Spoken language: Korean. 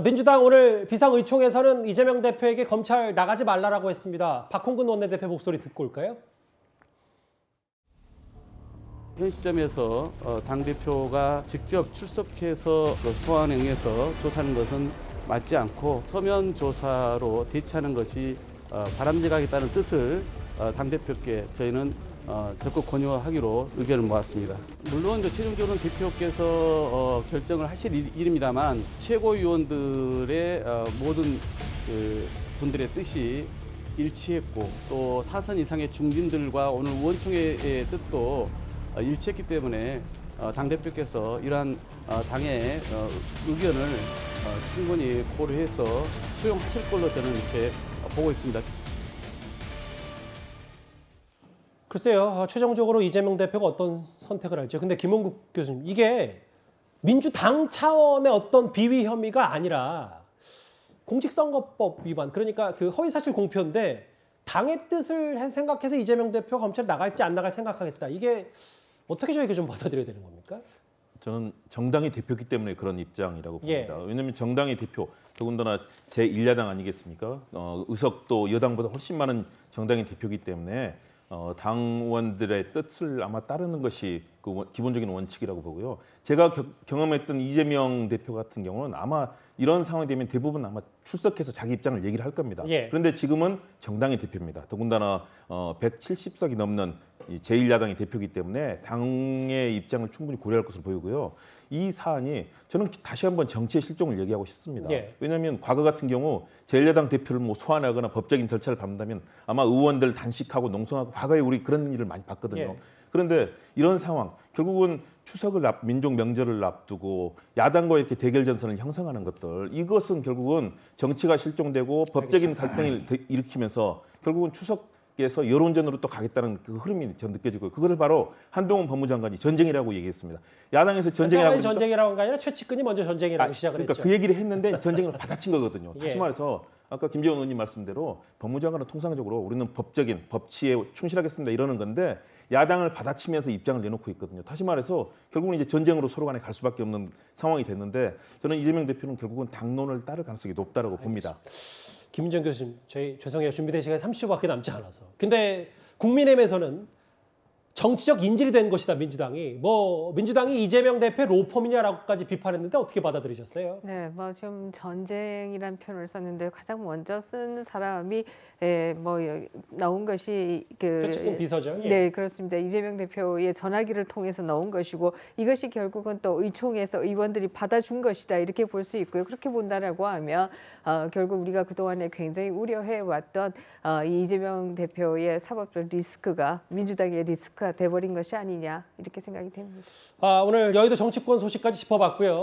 민주당 오늘 비상의총에서는 이재명 대표에게 검찰 나가지 말라라고 했습니다. 박홍근 원내대표 목소리 듣고 올까요? 현 시점에서 당대표가 직접 출석해서 소환에 응해서 조사하는 것은 맞지 않고 서면 조사로 대처하는 것이 바람직하겠다는 뜻을 당대표께 저희는 적극 권유하기로 의견을 모았습니다. 물론 최종적으로는 대표께서 결정을 하실 일입니다만 최고위원들의 모든 분들의 뜻이 일치했고 또 사선 이상의 중진들과 오늘 의원총회의 뜻도 일치했기 때문에 당대표께서 이러한 당의 의견을 충분히 고려해서 수용하실 걸로 저는 이렇게 보고 있습니다. 글쎄요, 최종적으로 이재명 대표가 어떤 선택을 할지. 근데 김원국 교수님, 이게 민주당 차원의 어떤 비위 혐의가 아니라 공직선거법 위반, 그러니까 그 허위사실 공표인데 당의 뜻을 생각해서 이재명 대표 검찰 나갈지 안 나갈 생각하겠다. 이게 어떻게 저희가 좀 받아들여야 되는 겁니까? 저는 정당의 대표이기 때문에 그런 입장이라고 봅니다. 왜냐하면 정당의 대표, 더군다나 제1야당 아니겠습니까? 의석도 여당보다 훨씬 많은 정당의 대표이기 때문에 당원들의 뜻을 아마 따르는 것이 그 기본적인 원칙이라고 보고요. 제가 경험했던 이재명 대표 같은 경우는 아마 이런 상황이 되면 대부분 아마 출석해서 자기 입장을 얘기를 할 겁니다. 그런데 지금은 정당의 대표입니다. 더군다나 170석이 넘는 제1야당의 대표이기 때문에 당의 입장을 충분히 고려할 것으로 보이고요. 이 사안이 저는 다시 한번 정치의 실종을 얘기하고 싶습니다. 왜냐하면 과거 같은 경우 제1야당 대표를 뭐 소환하거나 법적인 절차를 밟는다면 아마 의원들 단식하고 농성하고 과거에 우리 그런 일을 많이 봤거든요. 그런데 이런 상황, 결국은 추석을 민족 명절을 앞두고 야당과 이렇게 대결 전선을 형성하는 것들, 이것은 결국은 정치가 실종되고 법적인 갈등을 일으키면서 결국은 추석에서 여론전으로 또 가겠다는 그 흐름이 전 느껴지고요. 그것을 바로 한동훈 법무장관이 전쟁이라고 얘기했습니다. 야당에서 전쟁이라고 한 게 아니라 최측근이 먼저 전쟁이라고 시작을 그러니까 했죠. 그 얘기를 했는데 전쟁을 받아친 거거든요. 다시 말해서 아까 김재원 의원님 말씀대로 법무장관은 통상적으로 우리는 법적인 법치에 충실하겠습니다 이러는 건데 야당을 받아치면서 입장을 내놓고 있거든요. 다시 말해서 결국은 이제 전쟁으로 서로 간에 갈 수밖에 없는 상황이 됐는데 저는 이재명 대표는 결국은 당론을 따를 가능성이 높다라고 봅니다. 김민정 교수님, 저희 죄송해요. 준비된 시간이 30초밖에 남지 않아서. 근데 국민의힘에서는 정치적 인질이 된 것이다, 민주당이. 민주당이 이재명 대표 로펌이냐라고까지 비판했는데 어떻게 받아들이셨어요? 네, 좀 전쟁이란 표현을 썼는데 가장 먼저 쓴 사람이 나온 것이 최측근 비서죠. 네, 그렇습니다. 이재명 대표의 전화기를 통해서 나온 것이고 이것이 결국은 또 의총에서 의원들이 받아준 것이다 이렇게 볼 수 있고요. 그렇게 본다라고 하면 결국 우리가 그동안에 굉장히 우려해왔던 이 이재명 대표의 사법적 리스크가 민주당의 리스크가 돼버린 것이 아니냐 이렇게 생각이 됩니다. 오늘 여의도 정치권 소식까지 짚어봤고요.